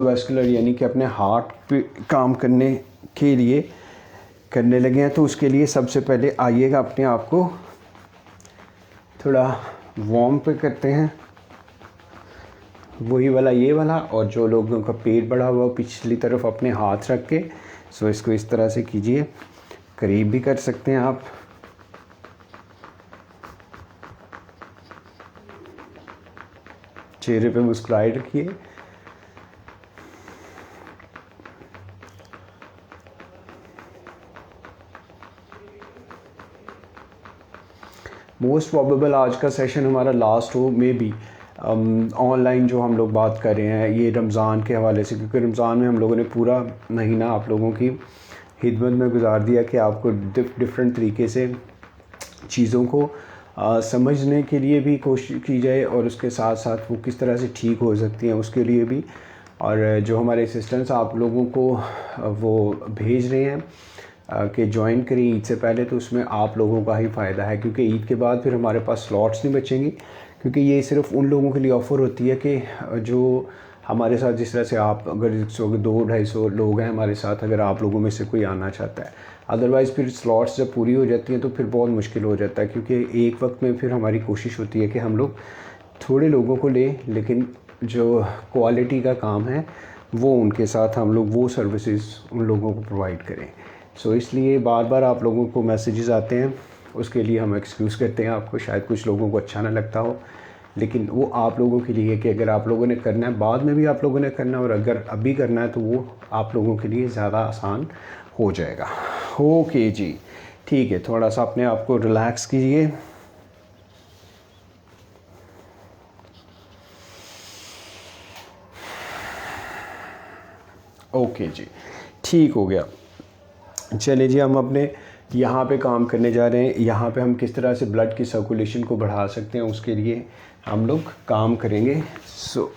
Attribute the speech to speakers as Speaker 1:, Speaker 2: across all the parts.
Speaker 1: Vascular यानी कि अपने हार्ट पे काम करने के लिए करने लगे हैं। तो उसके लिए सबसे पहले आइएगा अपने आप को थोड़ा वार्म पे करते हैं, वही वाला ये वाला। और जो लोगों का पेट बढ़ा हुआ पिछली तरफ अपने हाथ रख के सो इसको इस तरह से कीजिए, करीब भी कर सकते हैं आप। चेहरे पे मुस्कुराए रखिए। मोस्ट प्रोबेबल आज का सेशन हमारा लास्ट हो, मे बी ऑनलाइन जो हम लोग बात कर रहे हैं ये रमज़ान के हवाले से, क्योंकि रमज़ान में हम लोगों ने पूरा महीना आप लोगों की खिदमत में गुजार दिया कि आपको डिफरेंट तरीके से चीज़ों को समझने के लिए भी कोशिश की जाए और उसके साथ साथ वो किस तरह से ठीक हो सकती हैं उसके लिए भी। और जो हमारे असिस्टेंट्स आप लोगों को वो भेज रहे हैं कि ज्वाइन करें ईद से पहले, तो उसमें आप लोगों का ही फ़ायदा है, क्योंकि ईद के बाद फिर हमारे पास स्लॉट्स नहीं बचेंगी। क्योंकि ये सिर्फ उन लोगों के लिए ऑफ़र होती है कि जो हमारे साथ, जिस तरह से आप अगर 200-250 लोग हैं हमारे साथ, अगर आप लोगों में से कोई आना चाहता है। अदरवाइज़ फिर स्लॉट्स जब पूरी हो जाती हैं तो फिर बहुत मुश्किल हो जाता है, क्योंकि एक वक्त में फिर हमारी कोशिश होती है कि हम लोग थोड़े लोगों को लें, लेकिन जो क्वालिटी का काम है वो उनके साथ हम लोग वो सर्विसेज उन लोगों को प्रोवाइड करें। सो इसलिए बार बार आप लोगों को मैसेजेस आते हैं, उसके लिए हम एक्सक्यूज़ करते हैं आपको, शायद कुछ लोगों को अच्छा ना लगता हो, लेकिन वो आप लोगों के लिए कि अगर आप लोगों ने करना है, बाद में भी आप लोगों ने करना है, और अगर अभी करना है तो वो आप लोगों के लिए ज़्यादा आसान हो जाएगा। ओके जी, ठीक है, थोड़ा सा अपने आप को रिलैक्स कीजिए। ओके जी, ठीक हो गया। चलिए जी, हम अपने यहाँ पे काम करने जा रहे हैं। यहाँ पे हम किस तरह से ब्लड की सर्कुलेशन को बढ़ा सकते हैं उसके लिए हम लोग काम करेंगे। सो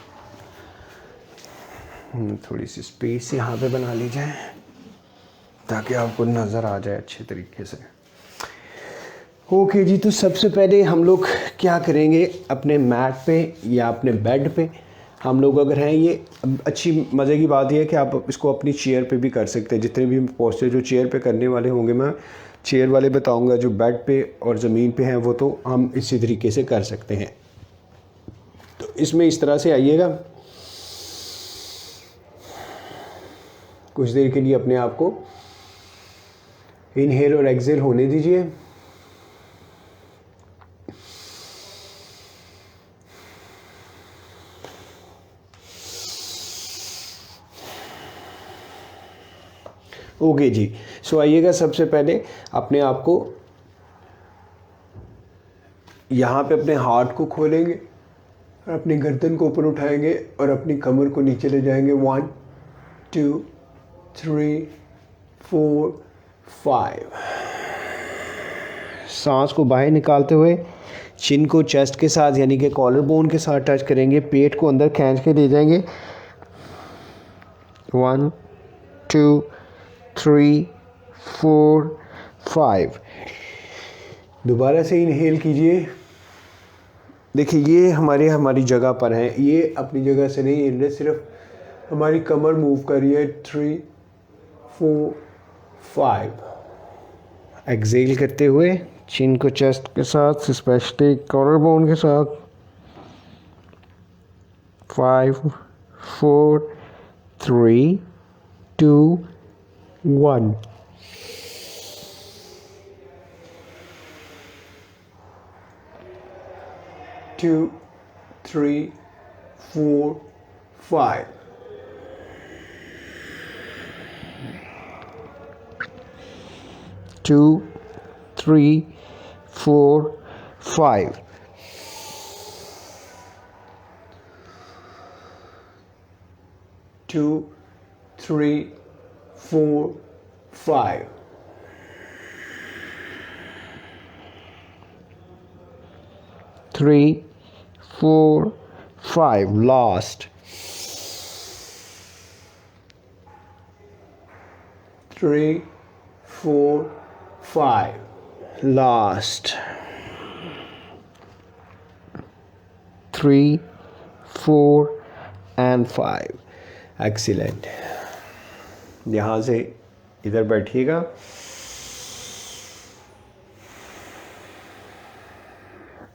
Speaker 1: थोड़ी सी स्पेस यहाँ पे बना ली जाए ताकि आपको नज़र आ जाए अच्छे तरीके से। ओके जी, तो सबसे पहले हम लोग क्या करेंगे, अपने मैट पे या अपने बेड पे हम लोग अगर हैं, ये अच्छी मज़े की बात यह है कि आप इसको अपनी चेयर पे भी कर सकते हैं। जितने भी पोस्टर जो चेयर पे करने वाले होंगे मैं चेयर वाले बताऊंगा, जो बेड पे और ज़मीन पे हैं वो तो हम इसी तरीके से कर सकते हैं। तो इसमें इस तरह से आइएगा, कुछ देर के लिए अपने आप को इनहेल और एक्सहेल होने दीजिए। ओके जी, सो आइएगा, सबसे पहले अपने आप को यहाँ पे अपने हार्ट को खोलेंगे और अपनी गर्दन को ऊपर उठाएंगे और अपनी कमर को नीचे ले जाएंगे। 1 2 3 4 5। सांस को बाहर निकालते हुए चिन को चेस्ट के साथ यानी कि कॉलर बोन के साथ टच करेंगे, पेट को अंदर खींच के ले जाएंगे। 1 2 3 4 5। दोबारा से इनहेल कीजिए। देखिए ये हमारी जगह पर है, ये अपनी जगह से नहीं हिल रहे, सिर्फ हमारी कमर मूव कर रही है। 3 4 5। एक्सहेल करते हुए चिन को चेस्ट के साथ, स्पेशली कॉलर बोन के साथ। 5 4 3 2 1। Two, 3 4 5। Two, 3 4 5। Two, 3 4 5। 3 4 5। Last. 3 4 5। Last. 3 4 and 5. Excellent. यहाँ से इधर बैठिएगा।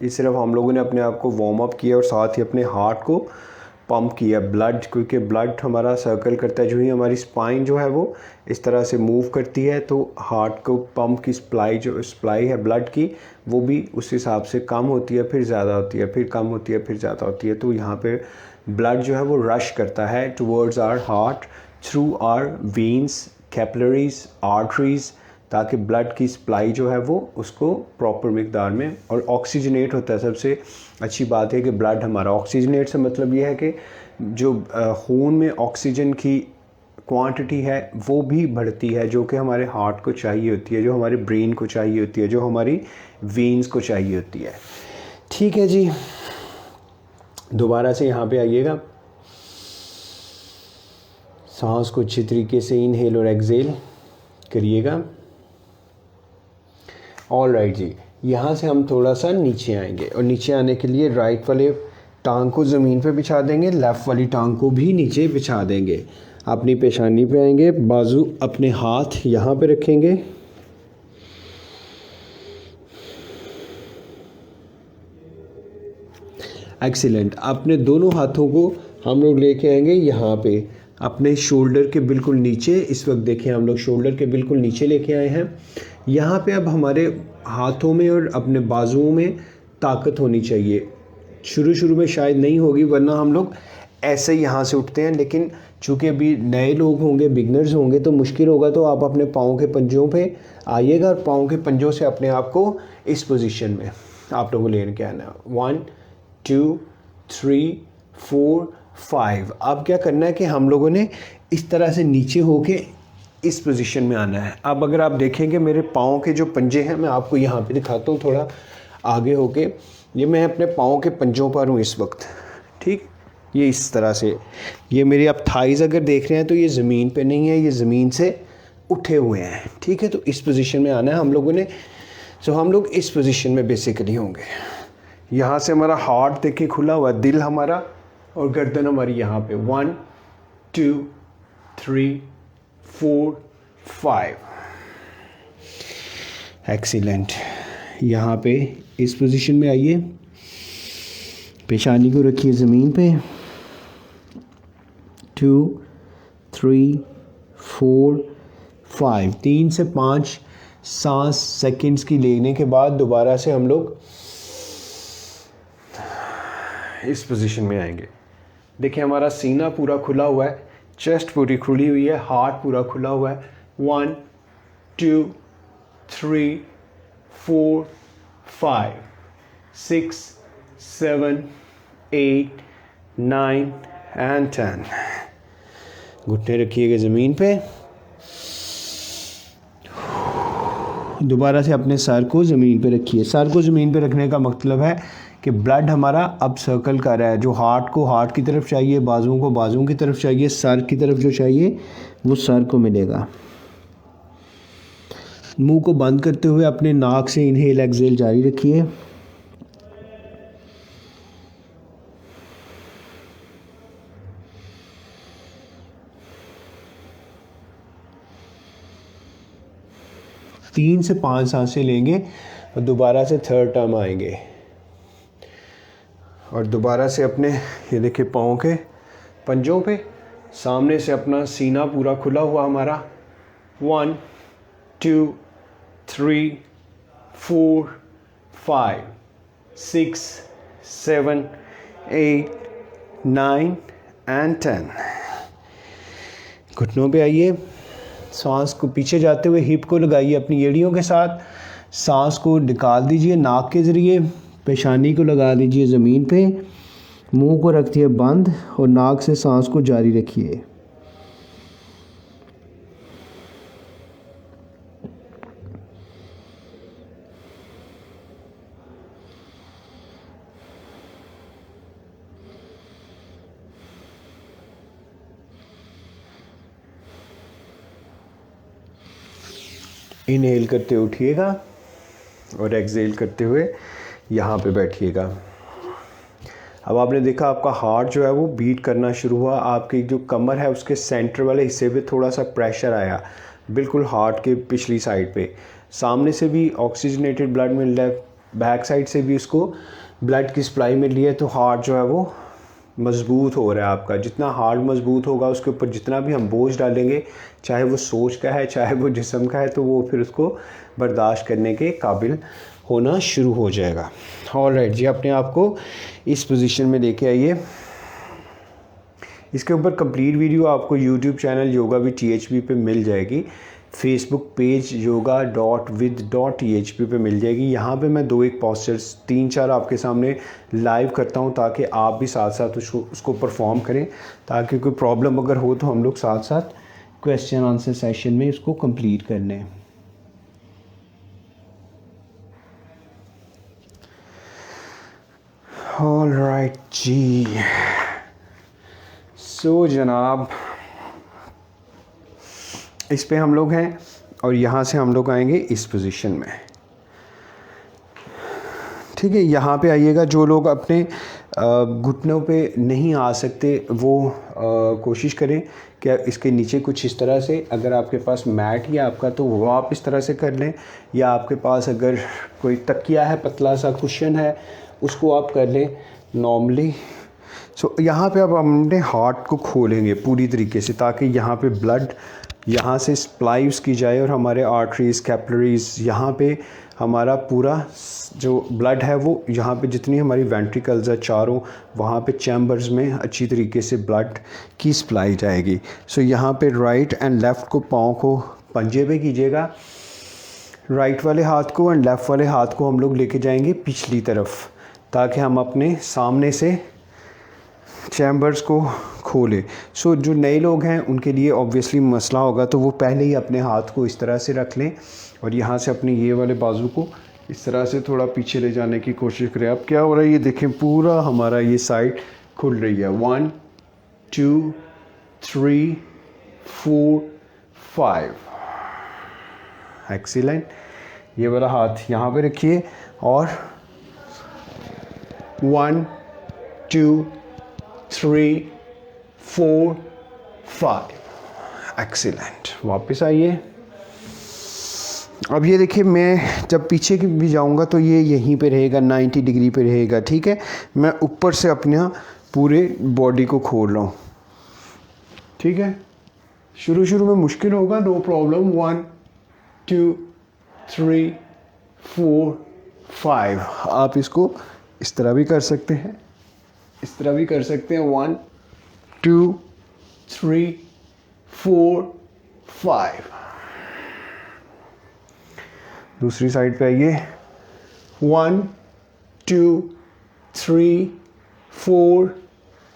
Speaker 1: इस सिर्फ हम लोगों ने अपने आप को वार्म अप किया और साथ ही अपने हार्ट को पंप किया ब्लड, क्योंकि ब्लड हमारा सर्कल करता है। जो ही हमारी स्पाइन जो है वो इस तरह से मूव करती है तो हार्ट को पंप की सप्लाई, जो सप्लाई है ब्लड की, वो भी उस हिसाब से कम होती है, फिर ज़्यादा होती है, फिर कम होती है, फिर ज़्यादा होती है। तो यहाँ पे ब्लड जो है वो रश करता है towards our heart through our veins, capillaries, arteries, ताकि ब्लड की सप्लाई जो है वो उसको प्रॉपर मिकदार में और ऑक्सीजनेट होता है। सबसे अच्छी बात है कि ब्लड हमारा ऑक्सीजनेट से मतलब ये है कि जो खून में ऑक्सीजन की क्वांटिटी है वो भी बढ़ती है, जो कि हमारे हार्ट को चाहिए होती है, जो हमारे ब्रेन को चाहिए होती है, जो हमारी वेन्स को चाहिए होती है। ठीक है जी, दोबारा से यहाँ पे आइएगा। सांस को अच्छी तरीके से इनहेल और एक्सेल करिएगा। ऑल राइट जी, यहाँ से हम थोड़ा सा नीचे आएंगे और नीचे आने के लिए राइट वाले टांग को ज़मीन पे बिछा देंगे, लेफ़्ट वाली टांग को भी नीचे बिछा देंगे। अपनी पेशानी पे आएंगे, बाजू अपने हाथ यहाँ पे रखेंगे। एक्सीलेंट। अपने दोनों हाथों को हम लोग लेके आएंगे यहाँ पे अपने शोल्डर के बिल्कुल नीचे। इस वक्त देखें हम लोग शोल्डर के बिल्कुल नीचे लेके आए हैं। यहाँ पे अब हमारे हाथों में और अपने बाजुओं में ताकत होनी चाहिए। शुरू में शायद नहीं होगी, वरना हम लोग ऐसे ही यहाँ से उठते हैं, लेकिन चूँकि अभी नए लोग होंगे, बिगनर्स होंगे, तो मुश्किल होगा। तो आप अपने पाँव के पंजों पे आइएगा और पाँव के पंजों से अपने आप को इस पोजीशन में आप लोगों को लेने के आना है। 1 2 3 4 5। अब क्या करना है कि हम लोगों ने इस तरह से नीचे होके इस पोजीशन में आना है। अब अगर आप देखेंगे मेरे पाँव के जो पंजे हैं, मैं आपको यहाँ पे दिखाता हूँ थोड़ा आगे होके। ये मैं अपने पाँव के पंजों पर हूँ इस वक्त, ठीक। ये इस तरह से, ये मेरी आप थाइज़ अगर देख रहे हैं तो ये ज़मीन पे नहीं है, ये ज़मीन से उठे हुए हैं, ठीक है। तो इस पोजीशन में आना है हम लोगों ने। सो हम लोग इस पोजीशन में बेसिकली होंगे। यहाँ से हमारा हार्ट देखिए खुला हुआ, दिल हमारा और गर्दन हमारी यहाँ पे। 1 2 3 4 5। एक्सीलेंट। यहाँ पे इस पोजीशन में आइए, पेशानी को रखिए ज़मीन पे। 2 3 4 5। 3 से 5 सांस सेकंड्स की लेने के बाद दोबारा से हम लोग इस पोजीशन में आएंगे। देखिए हमारा सीना पूरा खुला हुआ है, चेस्ट पूरी खुली हुई है, हार्ट पूरा खुला हुआ है। 1 2 3 4 5 6 7 8 9 एंड 10। घुटने रखिएगा ज़मीन पे। दोबारा से अपने सर को ज़मीन पे रखिए। सर को ज़मीन पे रखने का मतलब है कि ब्लड हमारा अब सर्कल कर रहा है। जो हार्ट को हार्ट की तरफ चाहिए, बाजुओं को बाजुओं की तरफ चाहिए, सर की तरफ जो चाहिए वो सर को मिलेगा। मुंह को बंद करते हुए अपने नाक से इनहेल एक्सेल जारी रखिए। तीन से 5 सांसें लेंगे और दोबारा से थर्ड टाइम आएंगे। और दोबारा से अपने ये देखिए पाँव के पंजों पे सामने से अपना सीना पूरा खुला हुआ हमारा। 1 2 3 4 5 6 7 8 9 एंड 10। घुटनों पे आइए, सांस को पीछे जाते हुए हिप को लगाइए अपनी एड़ियों के साथ। सांस को निकाल दीजिए नाक के ज़रिए, पेशानी को लगा दीजिए ज़मीन पे, मुंह को रखिए बंद और नाक से सांस को जारी रखिए। इनहेल करते उठिएगा और एक्सहेल करते हुए यहाँ पे बैठिएगा। अब आपने देखा आपका हार्ट जो है वो बीट करना शुरू हुआ, आपकी जो कमर है उसके सेंटर वाले हिस्से पे थोड़ा सा प्रेशर आया, बिल्कुल हार्ट के पिछली साइड पे। सामने से भी ऑक्सीजनेटेड ब्लड मिल रहा है, बैक साइड से भी उसको ब्लड की सप्लाई मिल रही है, तो हार्ट जो है वो मज़बूत हो रहा है आपका। जितना हार्ट मज़बूत होगा उसके ऊपर जितना भी हम बोझ डालेंगे, चाहे वो सोच का है चाहे वो जिस्म का है, तो वो फिर उसको बर्दाश्त करने के काबिल होना शुरू हो जाएगा। ऑलराइट जी, अपने आप को इस पोजीशन में लेके आइए। इसके ऊपर कंप्लीट वीडियो आपको YouTube channel yoga with THP पे मिल जाएगी, फेसबुक पेज yoga.with.thp पे मिल जाएगी। यहाँ पे मैं 2-1 पोस्चर्स 3-4 आपके सामने लाइव करता हूँ ताकि आप भी साथ साथ उसको परफॉर्म करें, ताकि कोई प्रॉब्लम अगर हो तो हम लोग साथ साथ क्वेश्चन आंसर सेशन में इसको कंप्लीट कर लें। ऑलराइट जी, सो जनाब इस पे हम लोग हैं और यहाँ से हम लोग आएंगे इस पोजीशन में। ठीक है, यहाँ पे आइएगा। जो लोग अपने घुटनों पे नहीं आ सकते वो कोशिश करें कि इसके नीचे कुछ इस तरह से, अगर आपके पास मैट या आपका तो वो आप इस तरह से कर लें, या आपके पास अगर कोई तकिया है, पतला सा कुशन है, उसको आप कर लें नॉर्मली। सो यहाँ पे अब हमने हार्ट को खोलेंगे पूरी तरीके से, ताकि यहाँ पे ब्लड यहाँ से सप्लाई की जाए और हमारे आर्टरीज़ कैपिलरीज़ यहाँ पे हमारा पूरा जो ब्लड है वो यहाँ पे जितनी हमारी वेंट्रिकल्स है चारों, वहाँ पे चैम्बर्स में अच्छी तरीके से ब्लड की सप्लाई जाएगी। सो यहाँ पे राइट एंड लेफ़्ट को, पाँव को पंजे पे कीजिएगा, राइट वाले हाथ को एंड लेफ़्ट वाले हाथ को हम लोग लेके जाएंगे पिछली तरफ, ताकि हम अपने सामने से चैम्बर्स को खोले। सो जो नए लोग हैं उनके लिए ऑब्वियसली मसला होगा, तो वो पहले ही अपने हाथ को इस तरह से रख लें और यहाँ से अपने ये वाले बाजू को इस तरह से थोड़ा पीछे ले जाने की कोशिश करें। अब क्या हो रहा है ये देखें, पूरा हमारा ये साइड खुल रही है। 1 2 3 4 5। एक्सीलेंट। ये वाला हाथ यहाँ पे रखिए और 1 2 3 4 5। एक्सीलेंट। वापस आइए। अब ये देखिए, मैं जब पीछे की भी जाऊंगा तो ये यहीं पे रहेगा, 90 डिग्री पे रहेगा। ठीक है, मैं ऊपर से अपने पूरे बॉडी को खोल रहा हूँ। ठीक है, शुरू में मुश्किल होगा, नो प्रॉब्लम। 1 2 3 4 5। आप इसको इस तरह भी कर सकते हैं, इस तरह भी कर सकते हैं। 1 2 3 4 5। दूसरी साइड पे आइए। 1 2 3 4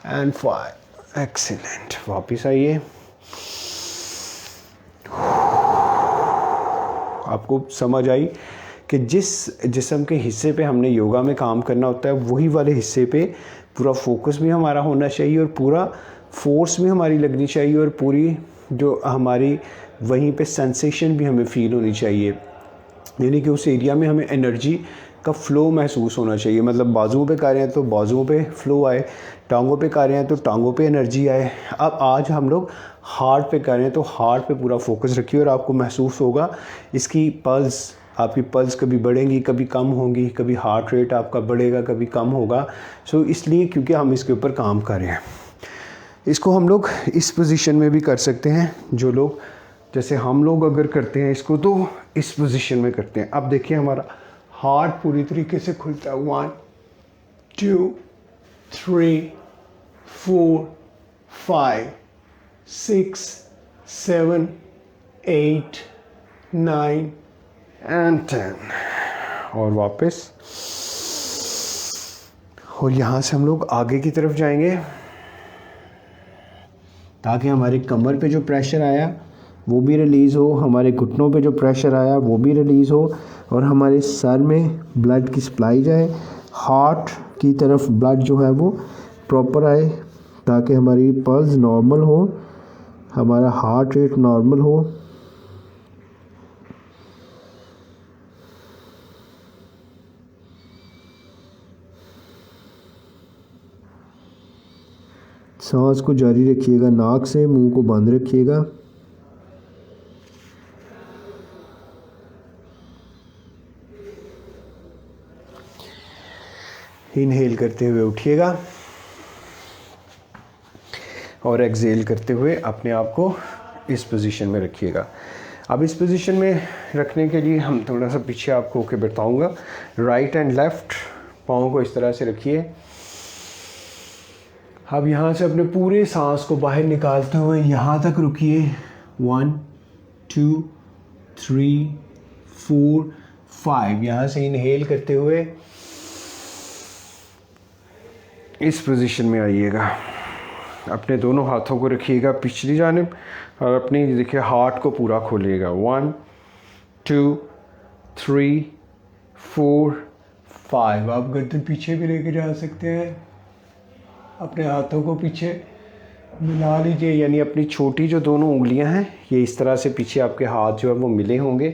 Speaker 1: एंड 5। एक्सीलेंट। वापिस आइए। आपको समझ आई कि जिस जिस्म के हिस्से पे हमने योगा में काम करना होता है, वही वाले हिस्से पे पूरा फोकस भी हमारा होना चाहिए और पूरा फोर्स भी हमारी लगनी चाहिए, और पूरी जो हमारी वहीं पे सेंसेशन भी हमें फील होनी चाहिए। यानी कि उस एरिया में हमें एनर्जी का फ़्लो महसूस होना चाहिए। मतलब बाजुओं पे कर रहे हैं तो बाजुओं पे फ़्लो आए, टांगों पे कर रहे हैं तो टांगों पे एनर्जी आए। अब आज हम लोग हार्ट पे कर रहे हैं तो हार्ट पे पूरा फोकस रखिए और आपको महसूस होगा इसकी पल्स, आपकी पल्स कभी बढ़ेंगी कभी कम होंगी, कभी हार्ट रेट आपका बढ़ेगा कभी कम होगा। सो इसलिए क्योंकि हम इसके ऊपर काम कर रहे हैं। इसको हम लोग इस पोजीशन में भी कर सकते हैं। जो लोग जैसे हम लोग अगर करते हैं इसको तो इस पोजीशन में करते हैं। अब देखिए हमारा हार्ट पूरी तरीके से खुलता है। 1 2 3 4 5 6 7 8 9 एंड 10। और वापस, और यहाँ से हम लोग आगे की तरफ जाएंगे ताकि हमारी कमर पे जो प्रेशर आया वो भी रिलीज़ हो, हमारे घुटनों पे जो प्रेशर आया वो भी रिलीज़ हो, और हमारे सर में ब्लड की सप्लाई जाए, हार्ट की तरफ ब्लड जो है वो प्रॉपर आए, ताकि हमारी पल्स नॉर्मल हो, हमारा हार्ट रेट नॉर्मल हो।
Speaker 2: सांस को जारी रखिएगा, नाक से मुंह को बंद रखिएगा।
Speaker 1: इनहेल करते हुए उठिएगा और एक्सहेल करते हुए अपने आप को इस पोजीशन में रखिएगा। अब इस पोजीशन में रखने के लिए हम थोड़ा सा पीछे आपको होके बताऊंगा। राइट एंड लेफ़्ट पाँव को इस तरह से रखिए। अब यहाँ से अपने पूरे सांस को बाहर निकालते हुए यहाँ तक रुकिए। 1 2 3 4 5। यहाँ से इनहेल करते हुए इस पोजीशन में आइएगा। अपने दोनों हाथों को रखिएगा पिछली जानिब और अपनी देखिए हार्ट को पूरा खोलिएगा। 1 2 3 4 5। आप गर्दन पीछे भी लेके जा सकते हैं। अपने हाथों को पीछे मिला लीजिए, यानी अपनी छोटी जो दोनों उंगलियां हैं ये इस तरह से पीछे आपके हाथ जो है वो मिले होंगे।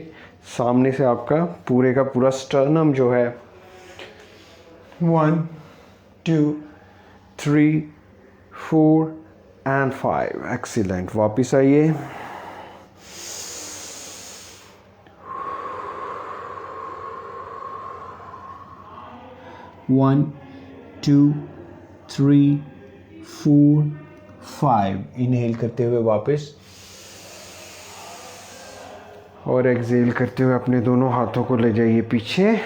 Speaker 1: सामने से आपका पूरे का पूरा स्टर्नम जो है 1 2 3 4 एंड 5। एक्सीलेंट। वापस आइए। वन 2 3 4 5। इनहेल करते हुए वापस और एक्सहेल करते हुए अपने दोनों हाथों को ले जाइए पीछे।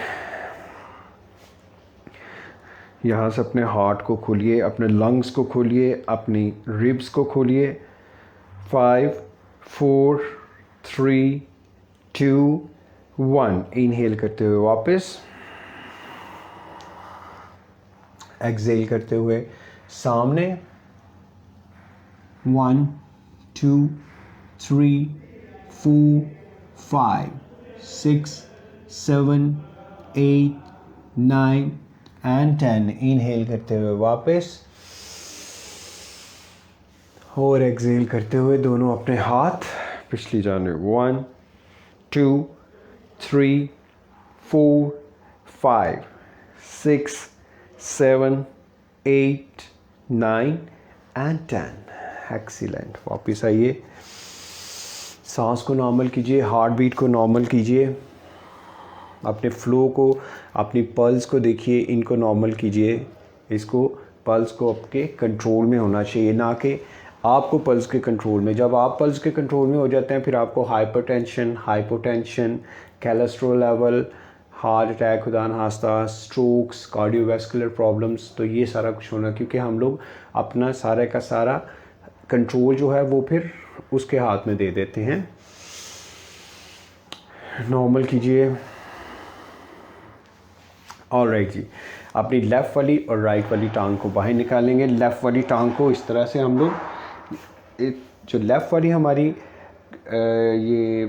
Speaker 1: यहाँ से अपने हार्ट को खोलिए, अपने लंग्स को खोलिए, अपनी रिब्स को खोलिए। 5 4 3 2 1। इनहेल करते हुए वापस, एक्सहेल करते हुए सामने। 1 2 3 4 5 6 7 8 9 एंड 10। इनहेल करते हुए वापस और एक्सहेल करते हुए दोनों अपने हाथ पिछली जानिब। 1 2 3 4 5 6 7 8 9 एंड 10। एक्सीलेंट। वापस आइए। सांस को नॉर्मल कीजिए, हार्ट बीट को नॉर्मल कीजिए, अपने फ्लो को, अपनी पल्स को देखिए, इनको नॉर्मल कीजिए। इसको पल्स को आपके कंट्रोल में होना चाहिए, ना कि आपको पल्स के कंट्रोल में। जब आप पल्स के कंट्रोल में हो जाते हैं फिर आपको hypertension, hypotension, cholesterol level, heart attack, खुदा न खास्ता, स्ट्रोक्स, कार्डियोवैस्कुलर प्रॉब्लम्स, तो ये सारा कुछ होना, क्योंकि हम लोग अपना सारा का सारा कंट्रोल जो है वो फिर उसके हाथ में दे देते हैं। नॉर्मल कीजिए। ऑलराइट जी, अपनी लेफ़्ट वाली और राइट वाली टांग को बाहर निकालेंगे। लेफ़्ट वाली टांग को इस तरह से हम लोग, जो लेफ़्ट वाली हमारी ये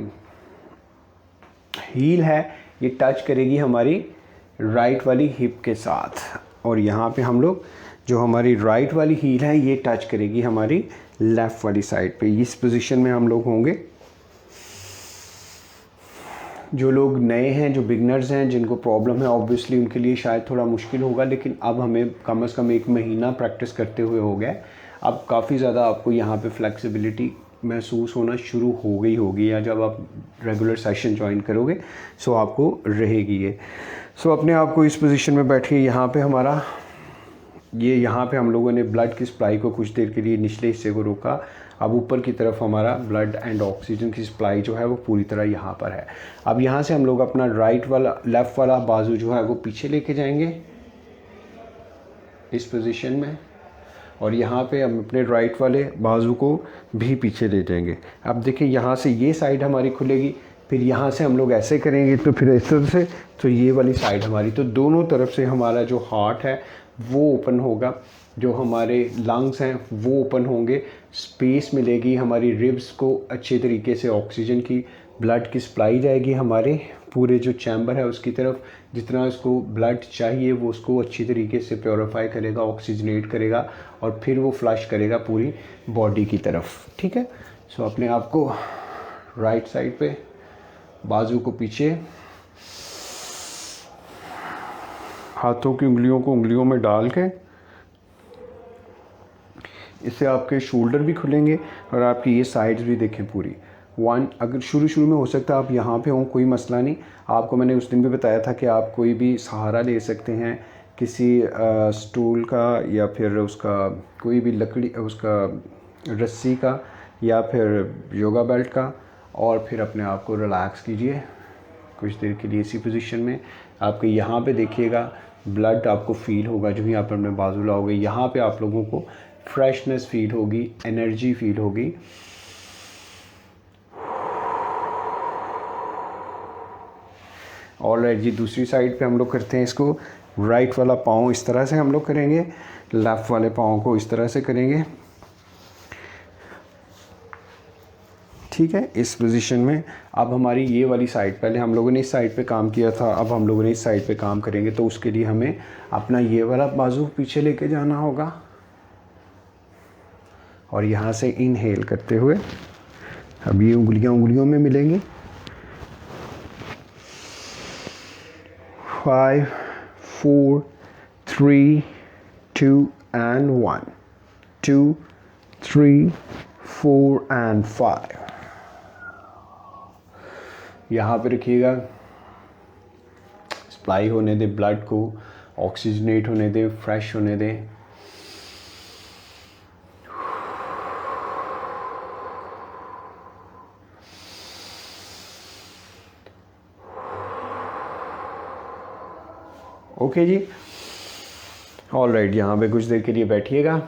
Speaker 1: हील है ये टच करेगी हमारी राइट वाली हिप के साथ, और यहाँ पे हम लोग जो हमारी राइट वाली हील है ये टच करेगी हमारी लेफ़्ट वाली साइड पे। इस पोजीशन में हम लोग होंगे। जो लोग नए हैं, जो बिगनर्स हैं, जिनको प्रॉब्लम है, ऑब्वियसली उनके लिए शायद थोड़ा मुश्किल होगा, लेकिन अब हमें कम से कम 1 महीना प्रैक्टिस करते हुए हो गया। अब काफ़ी ज़्यादा आपको यहाँ पे फ्लेक्सिबिलिटी महसूस होना शुरू हो गई होगी, या जब आप रेगुलर सेशन ज्वाइन करोगे सो आपको रहेगी ये। सो अपने आप को इस पोजीशन में बैठिए। यहाँ पे हमारा ये, यहाँ पे हम लोगों ने ब्लड की सप्लाई को कुछ देर के लिए निचले हिस्से को रोका। अब ऊपर की तरफ हमारा ब्लड एंड ऑक्सीजन की सप्लाई जो है वो पूरी तरह यहाँ पर है। अब यहाँ से हम लोग अपना राइट वाला, लेफ़्ट वाला बाजू जो है वो पीछे लेके जाएंगे इस पोजीशन में, और यहाँ पे हम अपने राइट वाले बाजू को भी पीछे ले जाएंगे। अब देखिए यहाँ से ये साइड हमारी खुलेगी, फिर यहाँ से हम लोग ऐसे करेंगे तो फिर इस तरह से, तो ये वाली साइड हमारी, तो दोनों तरफ से हमारा जो हार्ट है वो ओपन होगा, जो हमारे लंग्स हैं वो ओपन होंगे, स्पेस मिलेगी, हमारी रिब्स को अच्छे तरीके से ऑक्सीजन की, ब्लड की सप्लाई जाएगी हमारे पूरे जो चैम्बर है उसकी तरफ। जितना उसको ब्लड चाहिए वो उसको अच्छी तरीके से प्योरीफाई करेगा, ऑक्सीजनेट करेगा, और फिर वो फ्लश करेगा पूरी बॉडी की तरफ। ठीक है। सो अपने आप को राइट साइड पे बाजू को पीछे, हाथों की उंगलियों को उंगलियों में डाल के इससे आपके शोल्डर भी खुलेंगे और आपकी ये साइड्स भी देखें पूरी। 1, अगर शुरू में हो सकता है आप यहाँ पे हों, कोई मसला नहीं। आपको मैंने उस दिन भी बताया था कि आप कोई भी सहारा ले सकते हैं किसी स्टूल का या फिर उसका कोई भी लकड़ी उसका रस्सी का या फिर योगा बेल्ट का, और फिर अपने आप को रिलैक्स कीजिए कुछ देर के लिए इसी पोजीशन में। आपके यहाँ पे देखिएगा ब्लड आपको फील होगा, जो ही आप अपने बाजू लाओगे यहाँ पे आप लोगों को फ्रेशनेस फील होगी, एनर्जी फील होगी। ऑलराइट जी, दूसरी साइड पे हम लोग करते हैं इसको। राइट वाला पाँव इस तरह से हम लोग करेंगे, लेफ़्ट वाले पाँव को इस तरह से करेंगे। ठीक है, इस पोजीशन में अब हमारी ये वाली साइड, पहले हम लोगों ने इस साइड पे काम किया था, अब हम लोगों ने इस साइड पे काम करेंगे। तो उसके लिए हमें अपना ये वाला बाजू पीछे लेके जाना होगा और यहाँ से इनहेल करते हुए अब ये उंगलियों में मिलेंगी। 5, 4, 3, 2 and 1, 2, 3, 4 and 5। यहाँ पे रखिएगा, सप्लाई होने दे, ब्लड को ऑक्सीजनेट होने दे, फ्रेश होने दे। ओके जी, ऑलराइट, यहाँ पे कुछ देर के लिए बैठिएगा।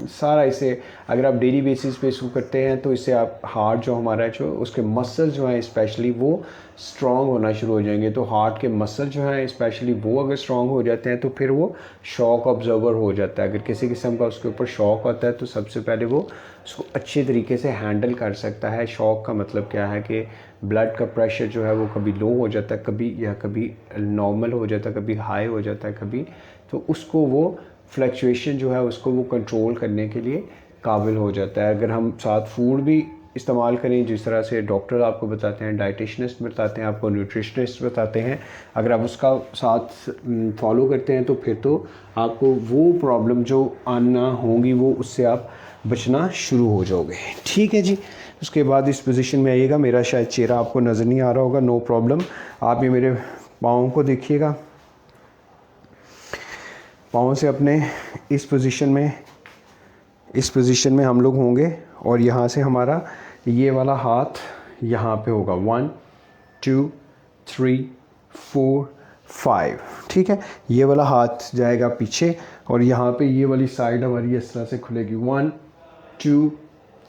Speaker 1: सारा इसे अगर आप डेली बेसिस पे इसको करते हैं तो इससे आप हार्ट जो हमारा है, जो उसके मसल जो हैं स्पेशली वो स्ट्रॉन्ग होना शुरू हो जाएंगे। तो हार्ट के मसल जो हैं स्पेशली वो अगर स्ट्रॉन्ग हो जाते हैं तो फिर वो शॉक ऑब्जर्वर हो जाता है। अगर किसी किस्म का उसके ऊपर शॉक होता है तो सबसे पहले वो उसको अच्छे तरीके से हैंडल कर सकता है। शॉक का मतलब क्या है कि ब्लड का प्रेशर जो है वो कभी लो हो जाता है, कभी नॉर्मल हो जाता है, कभी हाई हो जाता है कभी, तो उसको वो फ्लक्चुएशन जो है उसको वो कंट्रोल करने के लिए काबिल हो जाता है। अगर हम साथ फूड भी इस्तेमाल करें, जिस तरह से डॉक्टर आपको बताते हैं, डाइटिशनिस्ट बताते हैं, आपको न्यूट्रिशनिस्ट बताते हैं, अगर आप उसका साथ फॉलो करते हैं तो फिर तो आपको वो प्रॉब्लम जो आना होंगी वो उससे आप बचना शुरू हो जाओगे। ठीक है जी, उसके बाद इस पोजीशन में आइएगा। मेरा शायद चेहरा आपको नज़र नहीं आ रहा होगा, नो प्रॉब्लम। आप ये मेरे पाँव को देखिएगा, पाँव से अपने इस पोजीशन में हम लोग होंगे और यहाँ से हमारा ये वाला हाथ यहाँ पे होगा। 1, 2, 3, 4, 5। ठीक है, ये वाला हाथ जाएगा पीछे और यहाँ पे ये वाली साइड हमारी इस तरह से खुलेगी। 1, 2,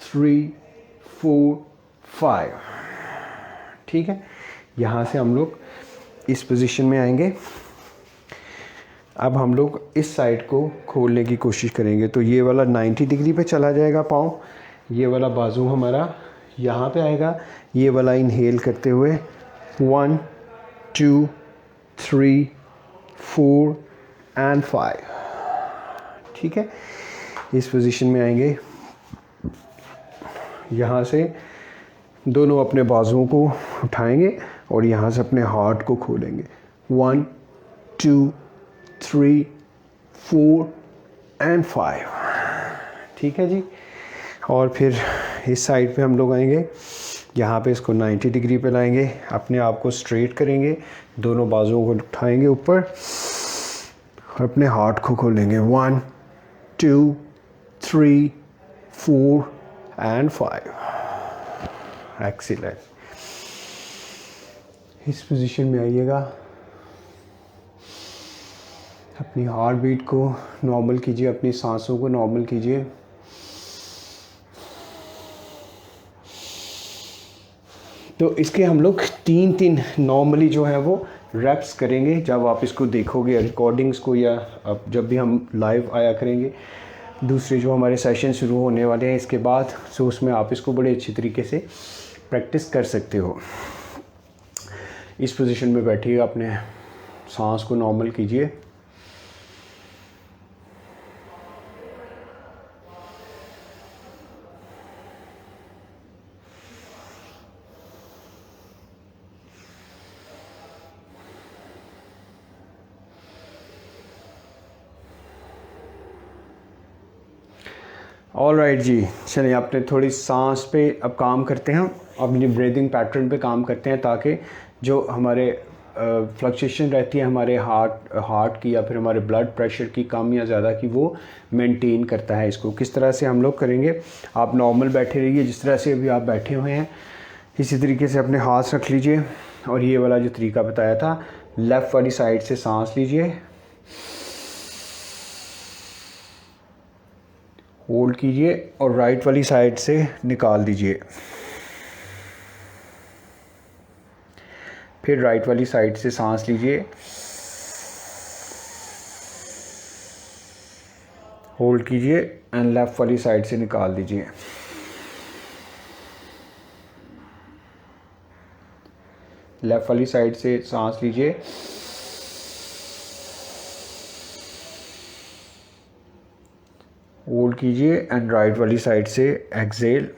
Speaker 1: 3, 4, 5। ठीक है, यहाँ से हम लोग इस पोजीशन में आएंगे। अब हम लोग इस साइड को खोलने की कोशिश करेंगे तो ये वाला 90 डिग्री पे चला जाएगा पाँव, ये वाला बाजू हमारा यहाँ पे आएगा। ये वाला इनहेल करते हुए 1, 2, 3, 4 and 5। ठीक है, इस पोजीशन में आएंगे। यहाँ से दोनों अपने बाजुओं को उठाएंगे और यहाँ से अपने हार्ट को खोलेंगे। 1, 2, 3, 4 and 5। ठीक है जी, और फिर इस साइड पे हम लोग आएंगे, यहाँ पे इसको 90 डिग्री पे लाएंगे, अपने आप को स्ट्रेट करेंगे, दोनों बाजुओं को उठाएंगे ऊपर और अपने हार्ट को खोलेंगे। 1, 2, 3, 4 and 5। एक्सीलेंट, इस पोजीशन में आइएगा। अपनी हार्ट बीट को नॉर्मल कीजिए, अपनी सांसों को नॉर्मल कीजिए। तो इसके हम लोग 3 नॉर्मली जो है वो रैप्स करेंगे। जब आप इसको देखोगे रिकॉर्डिंग्स को या अब जब भी हम लाइव आया करेंगे दूसरे जो हमारे सेशन शुरू होने वाले हैं इसके बाद, सो उसमें आप इसको बड़े अच्छी तरीके से प्रैक्टिस कर सकते हो। इस पोजीशन में बैठिएगा, अपने सांस को नॉर्मल कीजिए। ऑल राइट जी, चलिए अपने थोड़ी सांस पे अब काम करते हैं, अपनी ब्रीदिंग पैटर्न पे काम करते हैं, ताकि जो हमारे फ्लक्चुएशन रहती है हमारे हार्ट की या फिर हमारे ब्लड प्रेशर की कम या ज़्यादा की, वो मेंटेन करता है। इसको किस तरह से हम लोग करेंगे, आप नॉर्मल बैठे रहिए जिस तरह से अभी आप बैठे हुए हैं, इसी तरीके से अपने हाथ रख लीजिए और ये वाला जो तरीका बताया था, लेफ़्ट वाली साइड से सांस लीजिए, होल्ड कीजिए और राइट वाली साइड से निकाल दीजिए, फिर राइट वाली साइड से सांस लीजिए, होल्ड कीजिए एंड लेफ़्ट वाली साइड से निकाल दीजिए। लेफ़्ट वाली साइड से सांस लीजिए, होल्ड कीजिए एंड राइट वाली साइड से एक्सेल,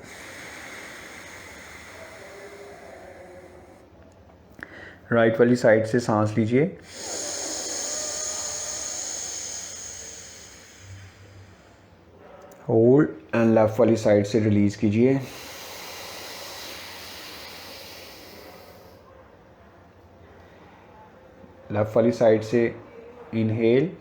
Speaker 1: राइट वाली साइड से सांस लीजिए, होल्ड एंड लेफ़्ट वाली साइड से रिलीज़ कीजिए। लेफ़्ट वाली साइड से इनहेल,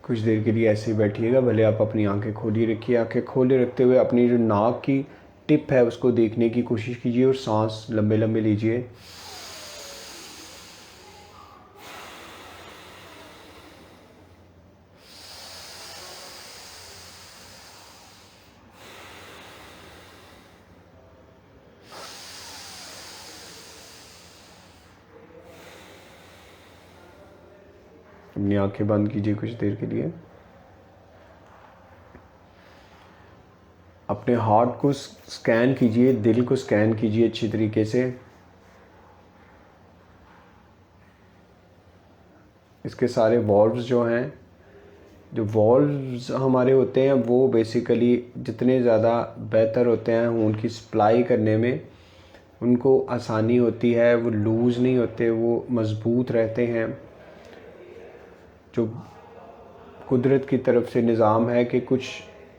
Speaker 1: कुछ देर के लिए ऐसे ही बैठिएगा, भले आप अपनी आंखें खोली रखिए। आंखें खोले रखते हुए अपनी जो नाक की टिप है उसको देखने की कोशिश कीजिए और सांस लंबे लंबे लीजिए। अपनी आंखें बंद कीजिए कुछ देर के लिए। अपने हार्ट को स्कैन कीजिए, दिल को स्कैन कीजिए अच्छी तरीके से। इसके सारे वॉल्व्स जो हैं, जो वॉल्व्स हमारे होते हैं वो बेसिकली जितने ज़्यादा बेहतर होते हैं उनकी सप्लाई करने में, उनको आसानी होती है, वो लूज़ नहीं होते, वो मज़बूत रहते हैं। जो कुदरत की तरफ से निज़ाम है कि कुछ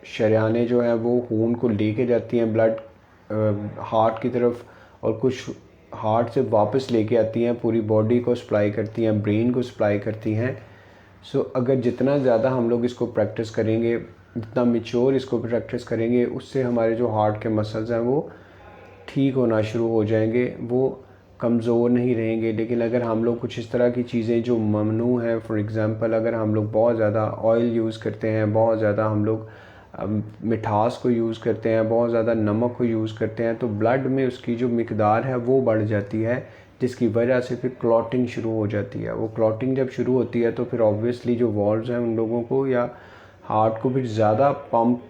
Speaker 1: शरियानें जो हैं वो खून को लेके जाती हैं ब्लड हार्ट की तरफ, और कुछ हार्ट से वापस लेके आती हैं, पूरी बॉडी को सप्लाई करती हैं, ब्रेन को सप्लाई करती हैं। सो अगर जितना ज़्यादा हम लोग इसको प्रैक्टिस करेंगे, जितना मेच्योर इसको प्रैक्टिस करेंगे, उससे हमारे जो हार्ट के मसल्स हैं वो ठीक होना शुरू हो जाएंगे, वो कमज़ोर नहीं रहेंगे। लेकिन अगर हम लोग कुछ इस तरह की चीज़ें जो ममनू हैं, फॉर एग्ज़ाम्पल अगर हम लोग बहुत ज़्यादा ऑयल यूज़ करते हैं, बहुत ज़्यादा हम लोग मिठास को यूज़ करते हैं, बहुत ज़्यादा नमक को यूज़ करते हैं, तो ब्लड में उसकी जो मिकदार है वो बढ़ जाती है, जिसकी वजह से फिर क्लॉटिंग शुरू हो जाती है। वो क्लॉटिंग जब शुरू होती है तो फिर ऑब्वियसली जो वॉल्व्स हैं उन लोगों को या हार्ट को फिर ज़्यादा पंप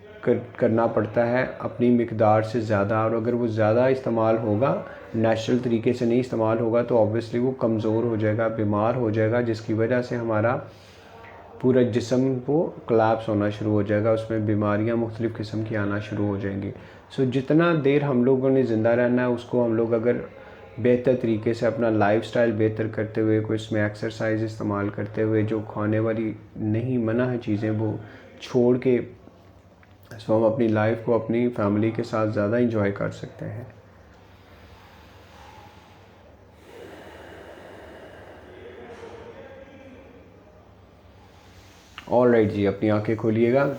Speaker 1: करना पड़ता है अपनी मिकदार से ज़्यादा, और अगर वो ज़्यादा इस्तेमाल होगा, नेचुरल तरीके से नहीं इस्तेमाल होगा, तो ऑब्वियसली वो कमज़ोर हो जाएगा, बीमार हो जाएगा, जिसकी वजह से हमारा पूरा जिस्म वो कोलैप्स होना शुरू हो जाएगा, उसमें बीमारियां मुख्तलिफ़ किस्म की आना शुरू हो जाएंगी। सो जितना देर हम लोगों ने ज़िंदा रहना है उसको हम लोग अगर बेहतर तरीके से अपना लाइफस्टाइल बेहतर करते हुए, कोई इसमें एक्सरसाइज इस्तेमाल करते हुए, जो खाने वाली नहीं मना है चीज़ें वो छोड़ के, सो हम अपनी लाइफ को अपनी फैमिली के साथ ज़्यादा इंजॉय कर सकते हैं। ऑल राइट जी, अपनी आंखें खोलिएगा।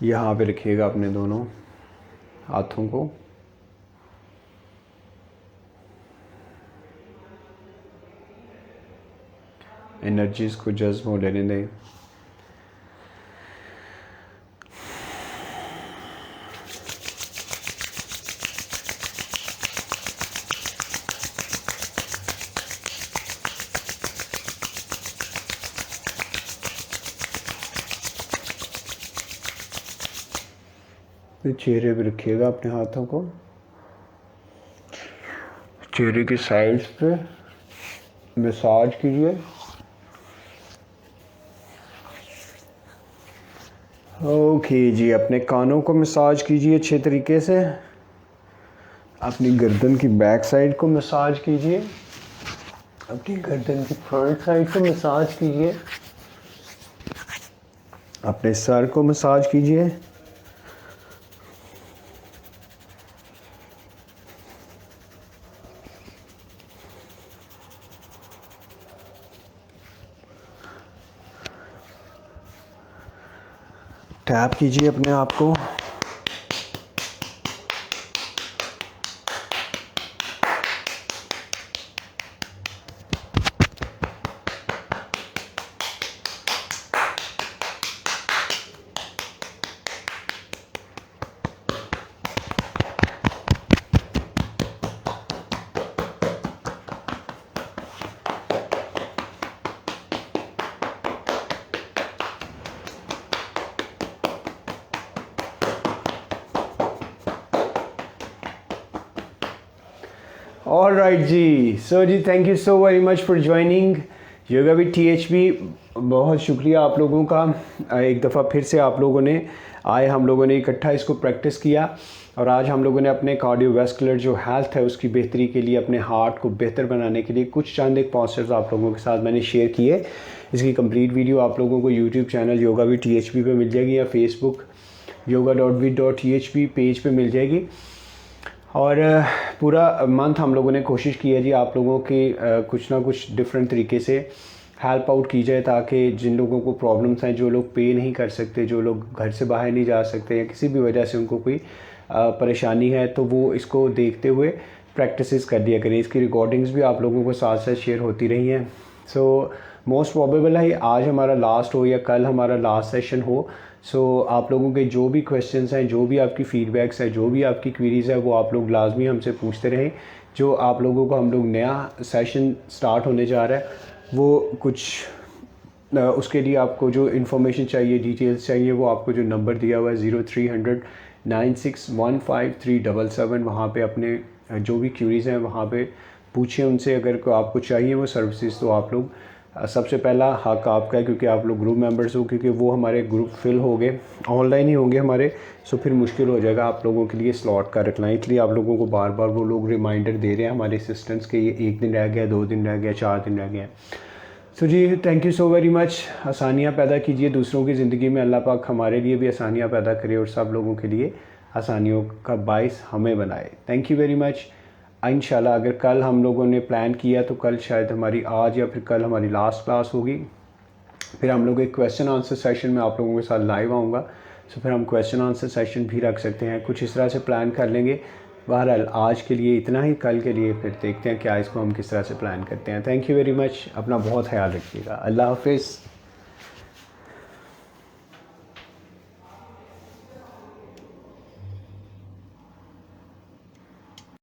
Speaker 1: यहाँ पे रखिएगा अपने दोनों हाथों को, एनर्जीज़ को जज्ब हो लेने दें। फिर चेहरे पे रखिएगा अपने हाथों को, चेहरे की साइड्स पे मसाज कीजिए। ओके जी, अपने कानों को मसाज कीजिए अच्छे तरीके से, अपनी गर्दन की बैक साइड को मसाज कीजिए, अपनी गर्दन की फ्रंट साइड को मसाज कीजिए, अपने सर को मसाज कीजिए। टैप कीजिए अपने आप को। ऑल राइट जी, सो जी thank you so very much for joining yoga with THB। बहुत शुक्रिया आप लोगों का। एक दफ़ा फिर से आप लोगों ने आए, हम लोगों ने इकट्ठा इसको प्रैक्टिस किया और आज हम लोगों ने अपने कार्डियोवैस्कुलर जो हेल्थ है उसकी बेहतरी के लिए, अपने हार्ट को बेहतर बनाने के लिए कुछ चंद एक पॉइंट्स आप लोगों के साथ मैंने शेयर किए। इसकी कंप्लीट वीडियो आप लोगों को YouTube channel yoga with THB पे मिल जाएगी या फेसबुक yoga.with.thb पेज पे मिल जाएगी। और पूरा मंथ हम लोगों ने कोशिश की है जी आप लोगों की कुछ ना कुछ डिफरेंट तरीके से हेल्प आउट की जाए, ताकि जिन लोगों को प्रॉब्लम्स हैं, जो लोग पे नहीं कर सकते, जो लोग घर से बाहर नहीं जा सकते या किसी भी वजह से उनको कोई परेशानी है, तो वो इसको देखते हुए प्रैक्टिसेस कर दिया करें। इसकी रिकॉर्डिंग्स भी आप लोगों को साथ साथ शेयर होती रही हैं। सो मोस्ट प्रोबेबल है आज हमारा लास्ट हो या कल हमारा लास्ट सेशन हो। सो आप लोगों के जो भी क्वेश्चंस हैं, जो भी आपकी फ़ीडबैक्स हैं, जो भी आपकी क्वेरीज़ है, वो आप लोग लाजमी हमसे पूछते रहें। जो आप लोगों को हम लोग नया सेशन स्टार्ट होने जा रहा है वो कुछ उसके लिए आपको जो इन्फॉर्मेशन चाहिए, डिटेल्स चाहिए, वो आपको जो नंबर दिया हुआ है 0300 96155377, वहाँ पे अपने जो भी क्यूरीज़ हैं वहाँ पे पूछिए उनसे। अगर को आपको चाहिए वो सर्विसेज तो आप लोग सबसे पहला हक आपका है, क्योंकि आप लोग ग्रुप मेंबर्स हो, क्योंकि वो हमारे ग्रुप फिल हो गए, ऑनलाइन ही होंगे हमारे। सो फिर मुश्किल हो जाएगा आप लोगों के लिए स्लॉट का रखना। इसलिए आप लोगों को बार बार वो लोग रिमाइंडर दे रहे हैं हमारे असिस्टेंट्स के, ये 1 दिन रह गया, 2 दिन रह गया, 4 दिन रह गया। सो जी thank you so very much. आसानियाँ पैदा कीजिए दूसरों की ज़िंदगी में, अल्लाह पाक हमारे लिए भी आसानियाँ पैदा करे और सब लोगों के लिए आसानियों का बाइस हमें बनाए। Thank you very much. इंशाल्लाह अगर कल हम लोगों ने प्लान किया तो कल शायद हमारी, आज या फिर कल हमारी लास्ट क्लास होगी। फिर हम लोग एक क्वेश्चन आंसर सेशन में आप लोगों के साथ लाइव आऊँगा। सो फिर हम क्वेश्चन आंसर सेशन भी रख सकते हैं, कुछ इस तरह से प्लान कर लेंगे। बहरहाल आज के लिए इतना ही, कल के लिए फिर देखते हैं क्या इसको हम किस तरह से प्लान करते हैं। Thank you very much. अपना बहुत ख्याल रखिएगा। अल्लाह हाफिज़।